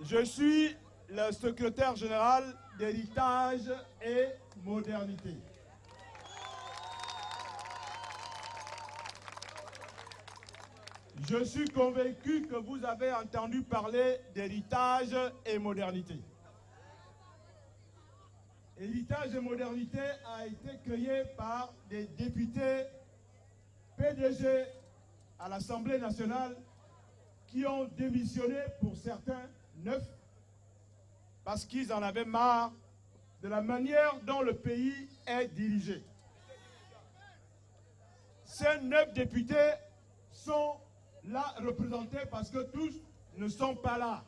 Je suis le secrétaire général d'Héritage et Modernité. Je suis convaincu que vous avez entendu parler d'Héritage et Modernité. Héritage et Modernité a été créé par des députés PDG à l'Assemblée nationale qui ont démissionné, pour certains 9, parce qu'ils en avaient marre de la manière dont le pays est dirigé. Ces 9 députés sont là représentés parce que tous ne sont pas là.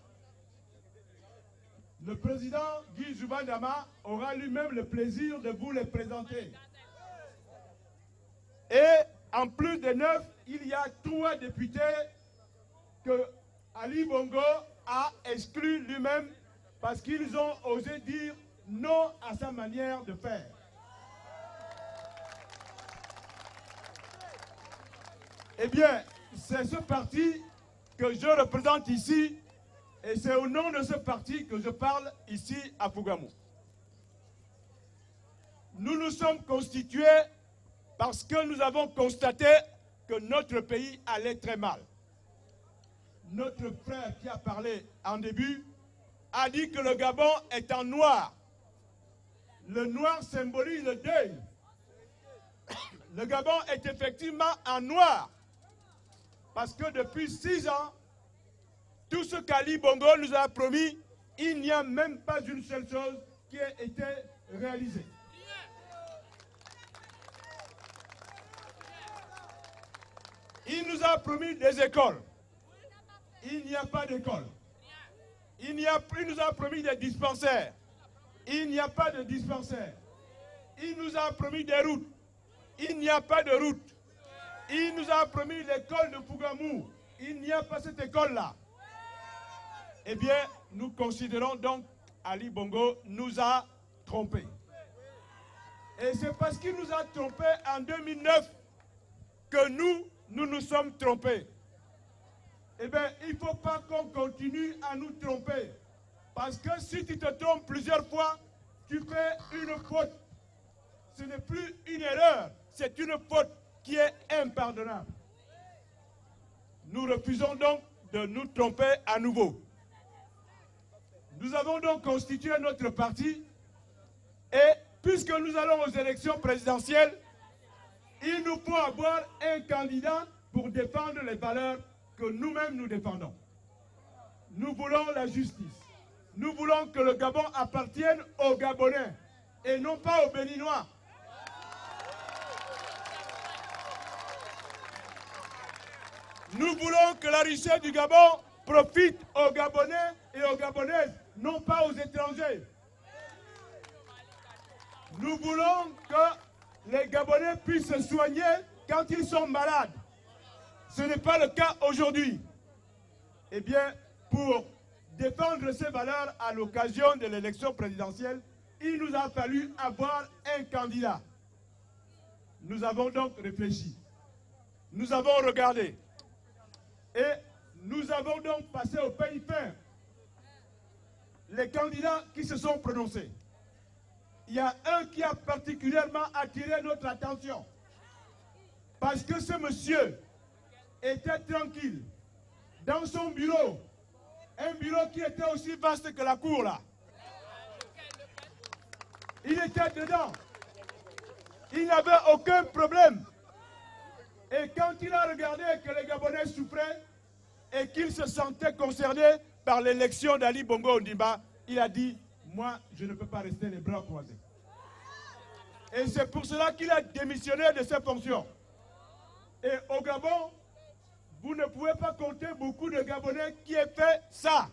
Le président Guy Joubandama aura lui-même le plaisir de vous les présenter. Et en plus des 9, il y a 3 députés que Ali Bongo a exclus lui-même parce qu'ils ont osé dire non à sa manière de faire. Eh bien, c'est ce parti que je représente ici et c'est au nom de ce parti que je parle ici à Fougamou. Nous nous sommes constitués parce que nous avons constaté que notre pays allait très mal. Notre frère qui a parlé en début a dit que le Gabon est en noir. Le noir symbolise le deuil. Le Gabon est effectivement en noir. Parce que depuis 6 ans, tout ce qu'Ali Bongo nous a promis, il n'y a même pas une seule chose qui a été réalisée. Il nous a promis des écoles. Il n'y a pas d'école. Il nous a promis des dispensaires. Il n'y a pas de dispensaire. Il nous a promis des routes. Il n'y a pas de route. Il nous a promis l'école de Fougamou. Il n'y a pas cette école-là. Eh bien, nous considérons donc Ali Bongo nous a trompés. Et c'est parce qu'il nous a trompés en 2009 que nous nous sommes trompés. Eh bien, il ne faut pas qu'on continue à nous tromper. Parce que si tu te trompes plusieurs fois, tu fais une faute. Ce n'est plus une erreur, c'est une faute qui est impardonnable. Nous refusons donc de nous tromper à nouveau. Nous avons donc constitué notre parti et puisque nous allons aux élections présidentielles, il nous faut avoir un candidat pour défendre les valeurs que nous-mêmes nous défendons. Nous voulons la justice. Nous voulons que le Gabon appartienne aux Gabonais et non pas aux Béninois. Nous voulons que la richesse du Gabon profite aux Gabonais et aux Gabonaises, non pas aux étrangers. Nous voulons que les Gabonais puissent se soigner quand ils sont malades. Ce n'est pas le cas aujourd'hui. Eh bien, pour défendre ces valeurs à l'occasion de l'élection présidentielle, il nous a fallu avoir un candidat. Nous avons donc réfléchi. Nous avons regardé. Et nous avons donc passé au pays fin les candidats qui se sont prononcés. Il y a un qui a particulièrement attiré notre attention. Parce que ce monsieur était tranquille dans son bureau. Un bureau qui était aussi vaste que la cour là. Il était dedans. Il n'avait aucun problème. Et quand il a regardé que les Gabonais souffraient et qu'il se sentait concerné par l'élection d'Ali Bongo Ondimba, il a dit, moi, je ne peux pas rester les bras croisés. Et c'est pour cela qu'il a démissionné de ses fonctions. Et au Gabon, vous ne pouvez pas compter beaucoup de Gabonais qui aient fait ça.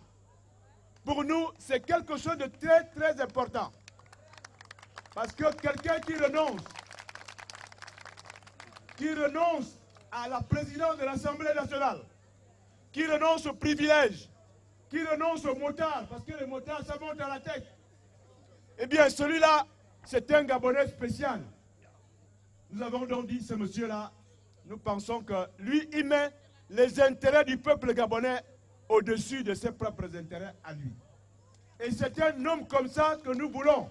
Pour nous, c'est quelque chose de très, très important. Parce que quelqu'un qui renonce à la présidence de l'Assemblée nationale, qui renonce au privilège, qui renonce aux motards, parce que les motards, ça monte à la tête. Eh bien, celui-là, c'est un Gabonais spécial. Nous avons donc dit, ce monsieur-là, nous pensons que lui, il met les intérêts du peuple gabonais au-dessus de ses propres intérêts à lui. Et c'est un homme comme ça que nous voulons.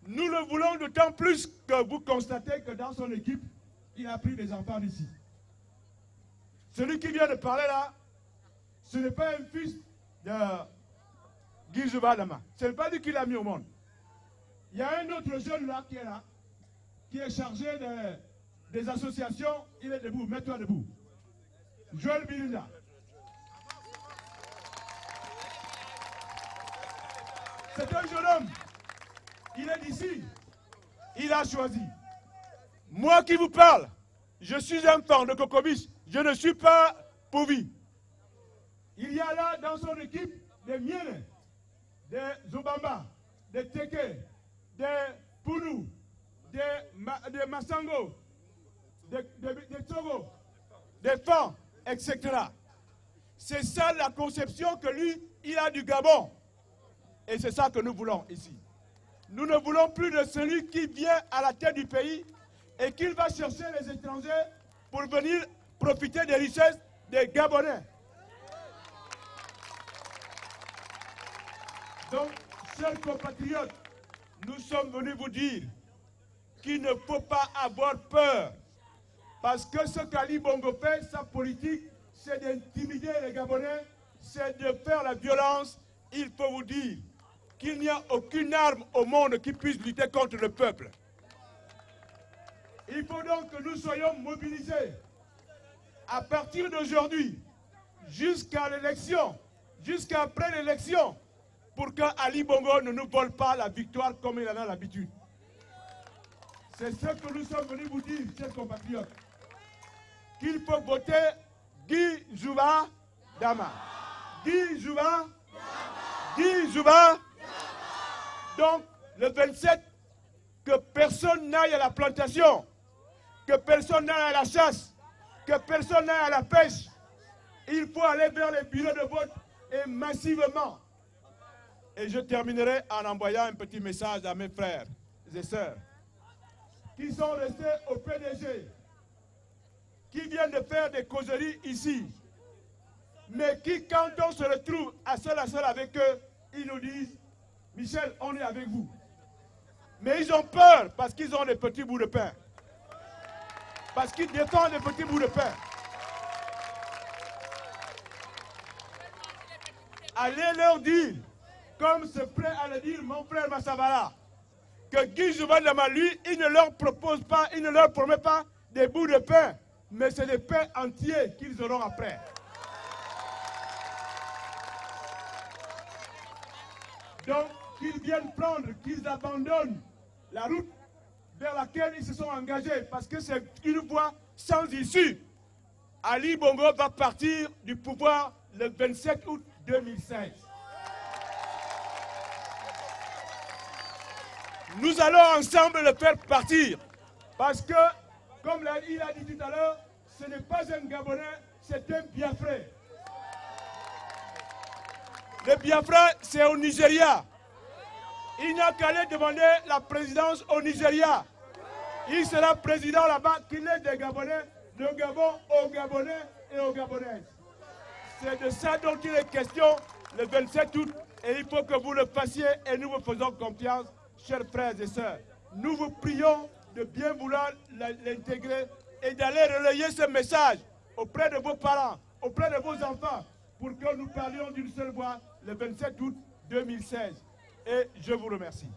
Nous le voulons d'autant plus que vous constatez que dans son équipe, il a pris des enfants d'ici. Celui qui vient de parler là, ce n'est pas un fils de Guy Zuba Dama. Ce n'est pas lui qui l'a mis au monde. Il y a un autre jeune là, qui est chargé des associations. Il est debout, mets-toi debout. Joël Bilinda. C'est un jeune homme. Il est d'ici. Il a choisi. Moi qui vous parle, je suis un fan de Cocobis. Je ne suis pas pourvu. Il y a là dans son équipe des Miennes, des Zobamba, des Teke, des Pounou, des Massango, des Togo, des Fan, etc. C'est ça la conception que lui, il a du Gabon. Et c'est ça que nous voulons ici. Nous ne voulons plus de celui qui vient à la tête du pays et qui va chercher les étrangers pour venir profiter des richesses des Gabonais. Donc, chers compatriotes, nous sommes venus vous dire qu'il ne faut pas avoir peur. Parce que ce qu'Ali Bongo fait, sa politique, c'est d'intimider les Gabonais, c'est de faire la violence. Il faut vous dire qu'il n'y a aucune arme au monde qui puisse lutter contre le peuple. Il faut donc que nous soyons mobilisés à partir d'aujourd'hui, jusqu'à l'élection, jusqu'après l'élection, pour qu'Ali Bongo ne nous vole pas la victoire comme il en a l'habitude. C'est ce que nous sommes venus vous dire, chers compatriotes, qu'il faut voter Guy Zuba Dama. Guy Zuba Dama. Guy Zuba Dama. Donc, le 27, que personne n'aille à la plantation, que personne n'aille à la chasse, que personne n'aille à la pêche. Il faut aller vers les bureaux de vote et massivement. Et je terminerai en envoyant un petit message à mes frères et sœurs qui sont restés au PDG, qui viennent de faire des causeries ici, mais qui, quand on se retrouve à seul avec eux, ils nous disent « Michel, on est avec vous ». Mais ils ont peur parce qu'ils ont des petits bouts de pain. Parce qu'ils défendent des petits bouts de pain. Allez leur dire, comme c'est prêt à le dire mon frère Massabala, que Guy Zuba Dama, lui, il ne leur propose pas, il ne leur promet pas des bouts de pain, mais c'est des pains entiers qu'ils auront après. Donc, qu'ils viennent prendre, qu'ils abandonnent la route vers laquelle ils se sont engagés, parce que c'est une voie sans issue. Ali Bongo va partir du pouvoir le 27 août 2016. Nous allons ensemble le faire partir, parce que, comme il a dit tout à l'heure, ce n'est pas un Gabonais, c'est un Biafrais. Le Biafra, c'est au Nigeria. Il n'a qu'à aller demander la présidence au Nigeria. Il sera président là-bas, qu'il est des Gabonais, de Gabon aux Gabonais et aux Gabonaises. C'est de ça dont il est question le 27 août et il faut que vous le fassiez et nous vous faisons confiance, chers frères et sœurs. Nous vous prions de bien vouloir l'intégrer et d'aller relayer ce message auprès de vos parents, auprès de vos enfants, pour que nous parlions d'une seule voix le 27 août 2016. Et je vous remercie.